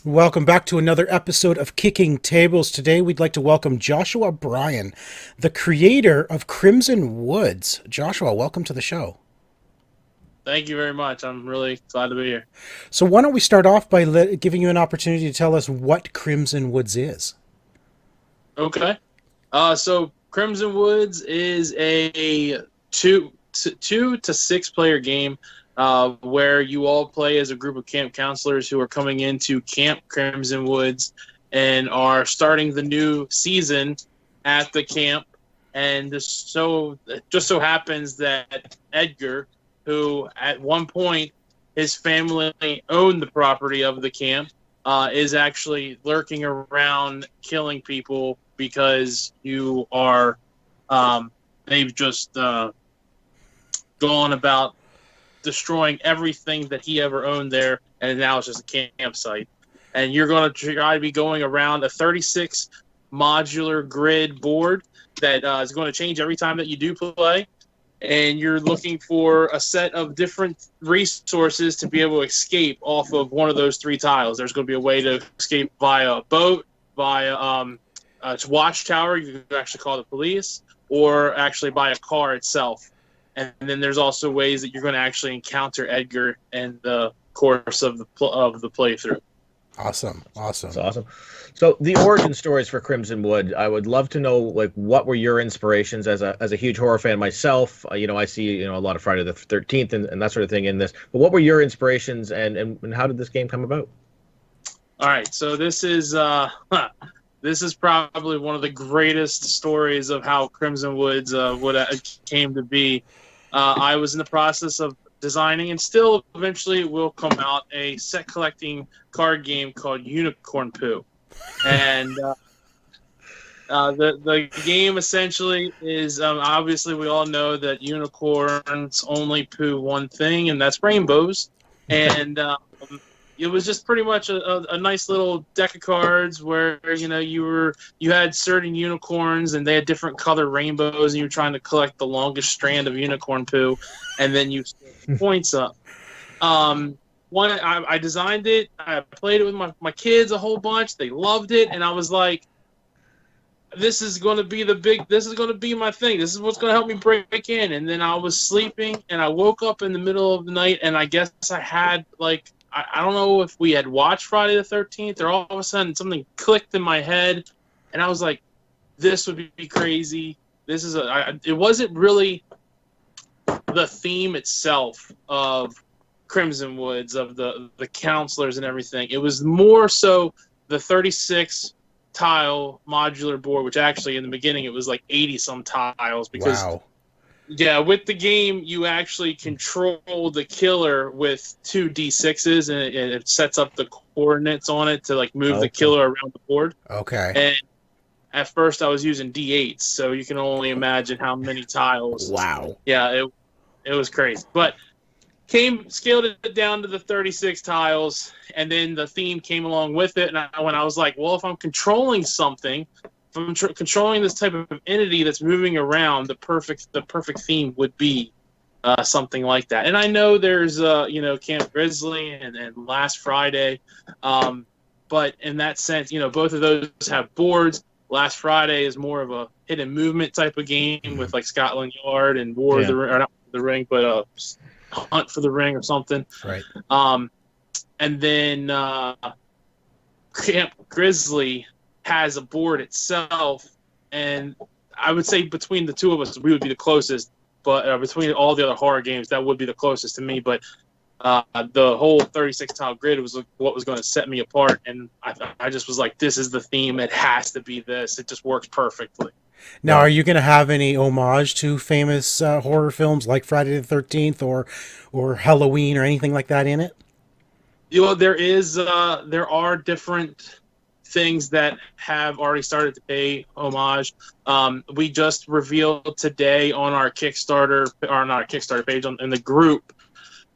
Welcome back to another episode of Kicking Tables. Today we'd like to welcome Joshua Bryan, the creator of Crimson Woods. Joshua, welcome to the show. Thank you very much. I'm really glad to be here. So why don't we start off by giving you an opportunity to tell us what Crimson Woods is? Okay. So Crimson Woods is a two to six player game where you all play as a group of camp counselors who are coming into Camp Crimson Woods and are starting the new season at the camp. And it just so happens that Edgar, who at one point his family owned the property of the camp, is actually lurking around killing people because you are they've just gone about destroying everything that he ever owned there, and now it's just a campsite. And you're going to try to be going around a 36 modular grid board that is going to change every time that you do play. And you're looking for a set of different resources to be able to escape off of one of those three tiles. There's going to be a way to escape via a boat, via a watchtower, you can actually call the police, or actually by a car itself. And then there's also ways that you're going to actually encounter Edgar in the course of the playthrough. Awesome. That's awesome. So the origin stories for Crimson Wood, I would love to know, like, what were your inspirations as a huge horror fan myself? I see, a lot of Friday the 13th and that sort of thing in this. But what were your inspirations and how did this game come about? All right. So this is probably one of the greatest stories of how Crimson Woods came to be. I was in the process of designing, and still eventually will come out, a set collecting card game called Unicorn Poo. And the game essentially is, obviously we all know that unicorns only poo one thing, and that's rainbows. And it was just pretty much a nice little deck of cards where you had certain unicorns and they had different color rainbows, and you were trying to collect the longest strand of unicorn poo, and then you points up. I designed it. I played it with my kids a whole bunch. They loved it, and I was like, this is going to be my thing. This is what's going to help me break in. And then I was sleeping, and I woke up in the middle of the night, and I guess I had, like, I don't know if we had watched Friday the 13th, or all of a sudden something clicked in my head, and I was like, this would be crazy. It wasn't really the theme itself of Crimson Woods, of the counselors and everything. It was more so the 36 tile modular board, which actually in the beginning it was like 80 some tiles, because Wow. Yeah, with the game, you actually control the killer with two D6s, and it sets up the coordinates on it to, like, move the killer around the board. Okay. And at first, I was using D8s, so you can only imagine how many tiles. Wow. Yeah, it was crazy. But scaled it down to the 36 tiles, and then the theme came along with it. And when I was like, well, if I'm controlling something, if I'm controlling this type of entity that's moving around, the perfect theme would be something like that. And I know there's Camp Grizzly and Last Friday, but in that sense, both of those have boards. Last Friday is more of a hidden movement type of game with, like, Scotland Yard and War of the Ring, or not the Ring, but Hunt for the Ring or something. Right. And then Camp Grizzly has a board itself, and I would say between the two of us, we would be the closest. But between all the other horror games, that would be the closest to me. But the whole 36 tile grid was what was going to set me apart, and I just was like, this is the theme. It has to be this. It just works perfectly. Now, are you going to have any homage to famous horror films like Friday the 13th or Halloween or anything like that in it? There are different things that have already started to pay homage. We just revealed today on our Kickstarter, or not our Kickstarter page, in the group,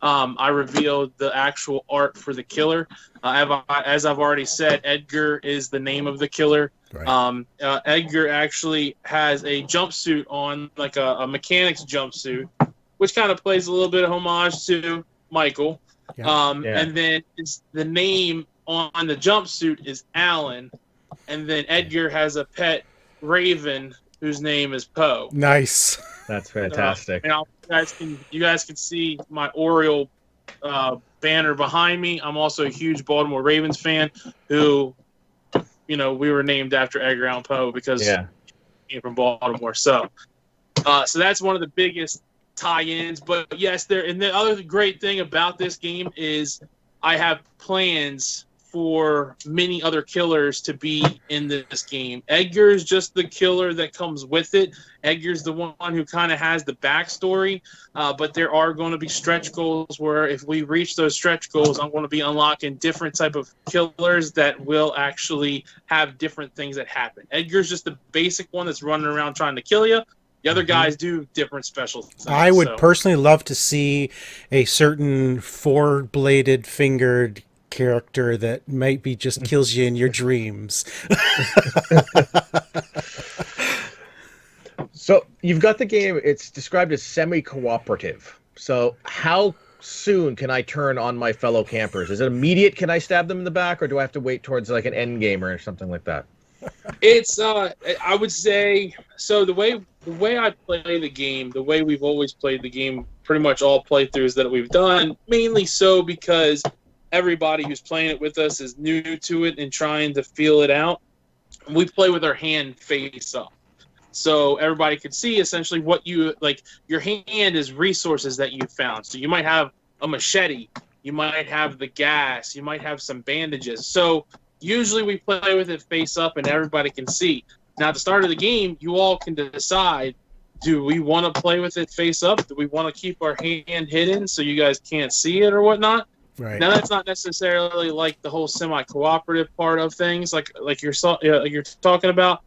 I revealed the actual art for the killer. As I've already said, Edgar is the name of the killer. Right. Edgar actually has a jumpsuit on, like a mechanic's jumpsuit, which kind of plays a little bit of homage to Michael. Yeah. And then the name on the jumpsuit is Alan, and then Edgar has a pet raven whose name is Poe. Nice. That's fantastic. You guys can see my Oriole banner behind me. I'm also a huge Baltimore Ravens fan who, we were named after Edgar Allan Poe because he came from Baltimore. So that's one of the biggest tie-ins. But yes, and the other great thing about this game is I have plans for many other killers to be in this game. Edgar's just the killer that comes with it. Edgar's the one who kind of has the backstory, but there are going to be stretch goals where if we reach those stretch goals, I'm going to be unlocking different type of killers that will actually have different things that happen. Edgar's just the basic one that's running around trying to kill you. The other guys do different special things. I would personally love to see a certain four-bladed fingered character that maybe just kills you in your dreams. So you've got the game. It's described as semi-cooperative. So how soon can I turn on my fellow campers? Is it immediate? Can I stab them in the back, or do I have to wait towards like an end game or something like that? It's I would say so. The way I play the game, the way we've always played the game, pretty much all playthroughs that we've done, mainly so because everybody who's playing it with us is new to it and trying to feel it out. We play with our hand face up. So everybody can see essentially what you like. Your hand is resources that you found. So you might have a machete, you might have the gas, you might have some bandages. So usually we play with it face up and everybody can see. Now at the start of the game, you all can decide, do we want to play with it face up? Do we want to keep our hand hidden so you guys can't see it or whatnot? Right. Now that's not necessarily like the whole semi-cooperative part of things, like you're talking about.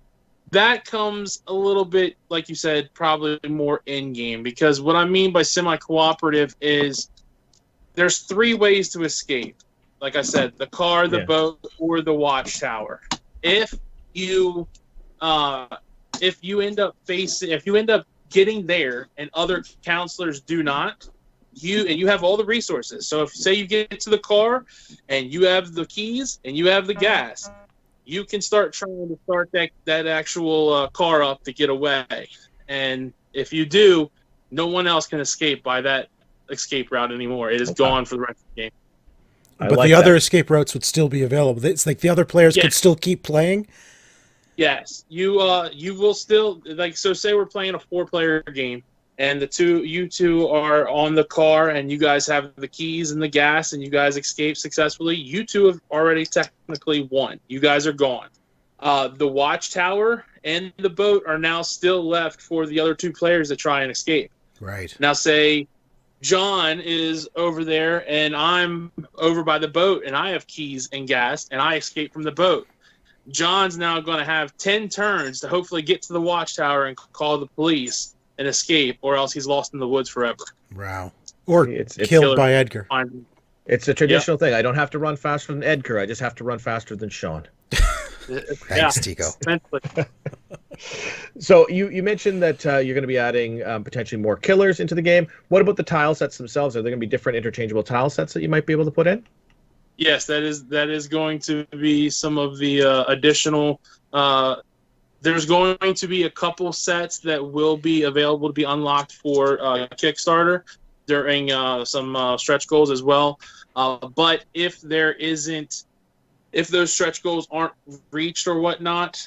That comes a little bit, like you said, probably more in-game, because what I mean by semi-cooperative is there's three ways to escape. Like I said, the car, the boat, or the watchtower. If you end up getting there and other counselors do not, you have all the resources. So if say you get to the car and you have the keys and you have the gas, you can start trying to start that actual car up to get away. And if you do, no one else can escape by that escape route anymore. It is gone for the rest of the game. But the other escape routes would still be available. It's like the other players could still keep playing. Yes, you will still, like, so say we're playing a 4-player game and you two are on the car and you guys have the keys and the gas and you guys escape successfully. You two have already technically won. You guys are gone. The watchtower and the boat are now still left for the other 2 players to try and escape. Right. Now say John is over there and I'm over by the boat and I have keys and gas and I escape from the boat. John's now going to have 10 turns to hopefully get to the watchtower and call the police and escape, or else he's lost in the woods forever. Wow. Or it's killed by Edgar. It's a traditional thing. I don't have to run faster than Edgar. I just have to run faster than Sean. Thanks, Tico. So you mentioned that you're going to be adding potentially more killers into the game. What about the tile sets themselves? Are there going to be different interchangeable tile sets that you might be able to put in? Yes, that is going to be some of the additional. There's going to be a couple sets that will be available to be unlocked for Kickstarter during some stretch goals as well. But if those stretch goals aren't reached or whatnot,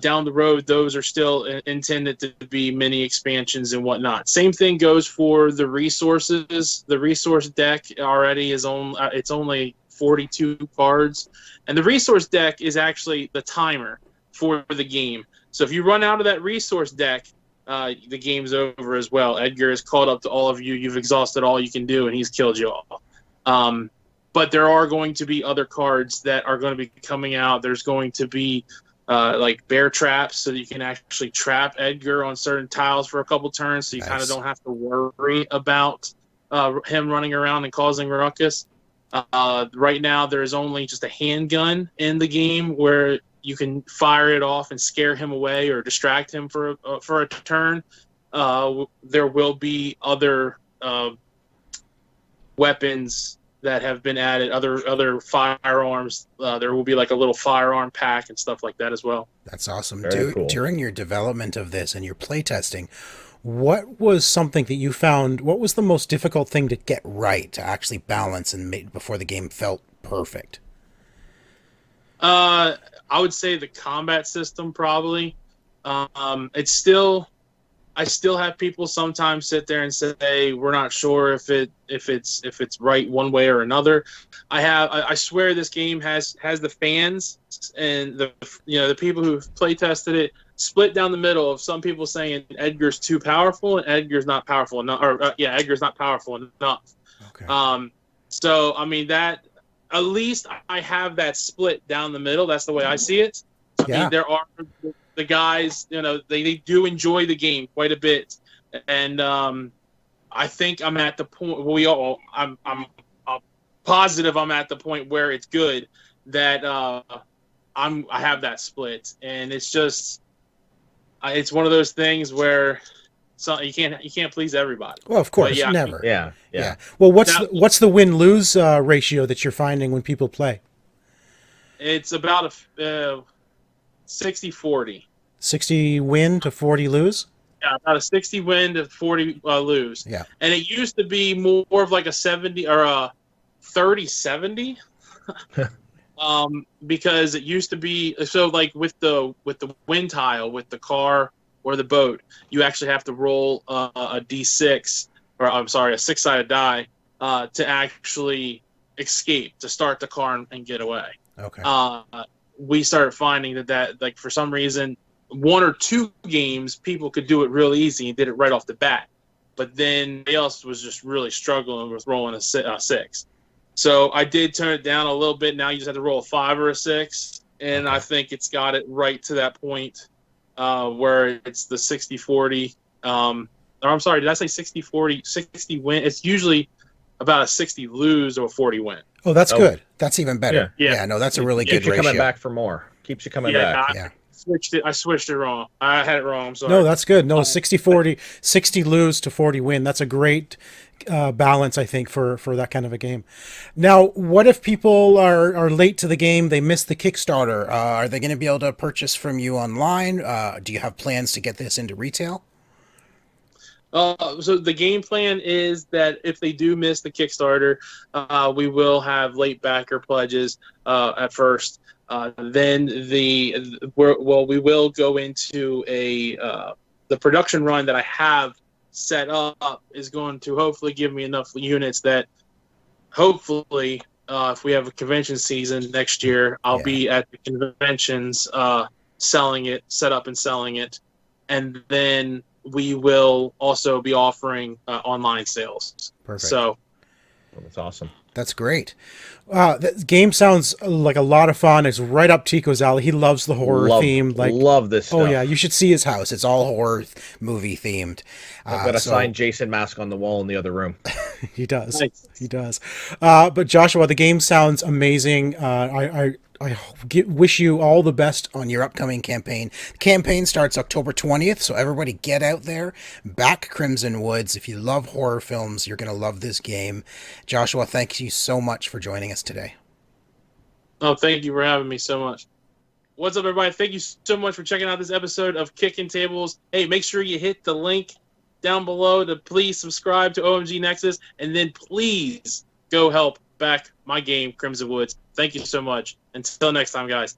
down the road, those are still intended to be mini expansions and whatnot. Same thing goes for the resources. The resource deck already is it's only 42 cards, and the resource deck is actually the timer for the game. So if you run out of that resource deck, the game's over as well. Edgar has caught up to all of you. You've exhausted all you can do, and he's killed you all. But there are going to be other cards that are going to be coming out. There's going to be like bear traps, so that you can actually trap Edgar on certain tiles for a couple turns, so you kind of don't have to worry about him running around and causing ruckus. Right now, there is only just a handgun in the game where you can fire it off and scare him away or distract him for a turn. There will be other weapons that have been added. Other firearms. There will be like a little firearm pack and stuff like that as well. That's awesome. Very cool. During your development of this and your playtesting, what was something that you found? What was the most difficult thing to get right to actually balance and make before the game felt perfect? I would say the combat system probably. It's still, I still have people sometimes sit there and say we're not sure if it's right one way or another. I swear this game has the fans and the people who play tested it split down the middle of some people saying Edgar's too powerful and Edgar's not powerful enough, or Edgar's not powerful enough. Okay. So I mean that at least I have that split down the middle. That's the way I see it. I mean, there are the guys, they do enjoy the game quite a bit, and I think I'm at the point. I'm positive I'm at the point where it's good that I have that split, and it's just it's one of those things where you can't please everybody. Well, of course, never. Yeah. Well, what's the win-lose ratio that you're finding when people play? It's about a 60-40. 60 win to 40 lose? Yeah, about a 60 win to 40 lose. Yeah. And it used to be more of like a 70 or a 30-70. Because it used to be so like with the wind tile with the car or the boat, you actually have to roll a d6 or I'm sorry, a 6-sided die to actually escape, to start the car and get away. Okay. We started finding that like for some reason 1 or 2 games people could do it real easy and did it right off the bat, but then everybody else was just really struggling with rolling a 6. So I did turn it down a little bit. Now you just have to roll a 5 or a 6, and I think it's got it right to that point where it's the 60-40. Or I'm sorry, did I say 60-40? 60 win. It's usually about a 60 lose or a 40 win. Oh, that's good. That's even better. Yeah. No, that's a really good Keeps you ratio. coming back for more. Keeps you coming back. I switched it wrong. I had it wrong. I'm sorry. No, that's good. No, 60-40, 60 lose to 40 win. That's a great balance, I think, for that kind of a game. Now, what if people are late to the game? They missed the Kickstarter. Are they going to be able to purchase from you online? Do you have plans to get this into retail? So the game plan is that if they do miss the Kickstarter, we will have late backer pledges at first. Then we will go into the production run that I have set up is going to hopefully give me enough units that hopefully if we have a convention season next year, I'll be at the conventions selling it, set up and selling it, and then we will also be offering online sales. Perfect. So that's awesome. That's great. The game sounds like a lot of fun. It's right up Tico's alley. He loves the horror theme. Love this stuff. Oh yeah, you should see his house. It's all horror movie themed. I've got a signed Jason mask on the wall in the other room. He does. Nice. He does. But Joshua, the game sounds amazing. I wish you all the best on your upcoming campaign. The campaign starts October 20th, so everybody get out there, back Crimson Woods. If you love horror films, you're going to love this game. Joshua, thank you so much for joining us today. Oh, thank you for having me so much. What's up, everybody? Thank you so much for checking out this episode of Kicking Tables. Hey, make sure you hit the link down below to please subscribe to OMG Nexus, and then please go help back my game, Crimson Woods. Thank you so much. Until next time, guys.